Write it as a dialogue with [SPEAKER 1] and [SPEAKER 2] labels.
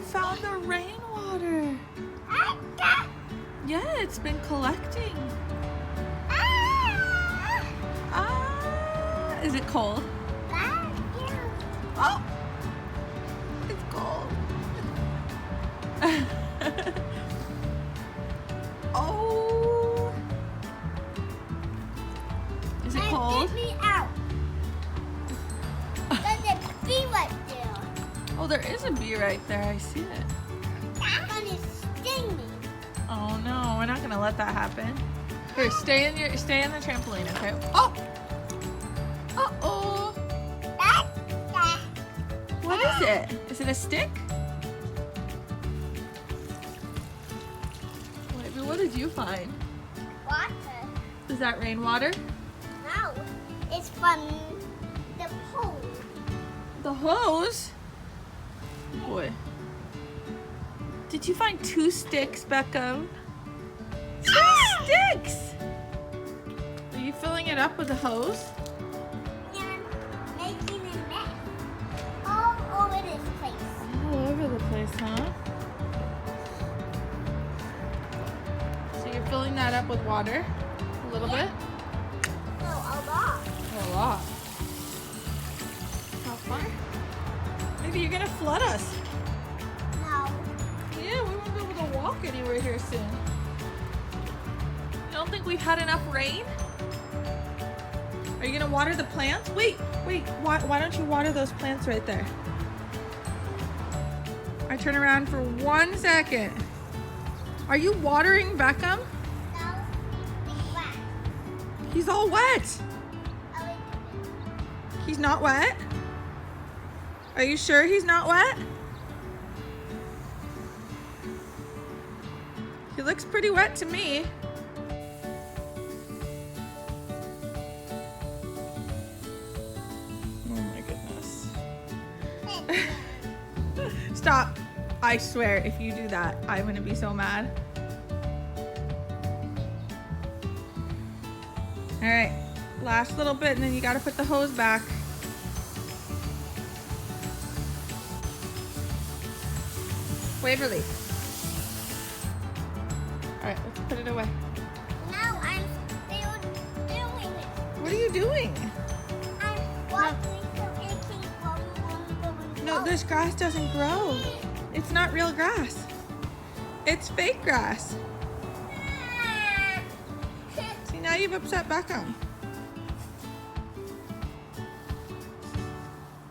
[SPEAKER 1] you found the rainwater. Yeah, it's been collecting. Is it cold? Oh, it's cold. Oh, is it cold?
[SPEAKER 2] Get me out. There's a bee right there.
[SPEAKER 1] Oh, there is a bee right there. I see it.
[SPEAKER 2] That's gonna sting me.
[SPEAKER 1] Oh no, we're not gonna let that happen. Here, stay in the trampoline, okay? Oh! Uh-oh! What is it? Is it a stick? Wait, what did you find?
[SPEAKER 2] Water.
[SPEAKER 1] Is that rainwater?
[SPEAKER 2] No, it's from the pool.
[SPEAKER 1] The hose? Boy. Did you find 2 sticks, Beckham? 2 sticks! Are you filling it up with a hose?
[SPEAKER 2] And making a mess all over this place.
[SPEAKER 1] All over the place, huh? So you're filling that up with water? A little bit?
[SPEAKER 2] No, a lot.
[SPEAKER 1] A lot. How far? Maybe you're gonna flood us.
[SPEAKER 2] No.
[SPEAKER 1] Yeah, we won't be able to walk anywhere here soon. You don't think we've had enough rain? Are you gonna water the plants? Wait, why don't you water those plants right there? I turn around for 1 second. Are you watering Beckham?
[SPEAKER 2] No. It's wet.
[SPEAKER 1] He's all wet.
[SPEAKER 2] A little bit.
[SPEAKER 1] He's not wet? Are you sure he's not wet? He looks pretty wet to me. Oh my goodness. Stop. I swear, if you do that, I'm gonna be so mad. All right, last little bit and then you gotta put the hose back. Waverly. All right, let's put it away.
[SPEAKER 2] No, I'm still doing it.
[SPEAKER 1] What are you doing?
[SPEAKER 2] I'm watering so it can grow.
[SPEAKER 1] No, this grass doesn't grow. It's not real grass. It's fake grass. See, now you've upset Beckham.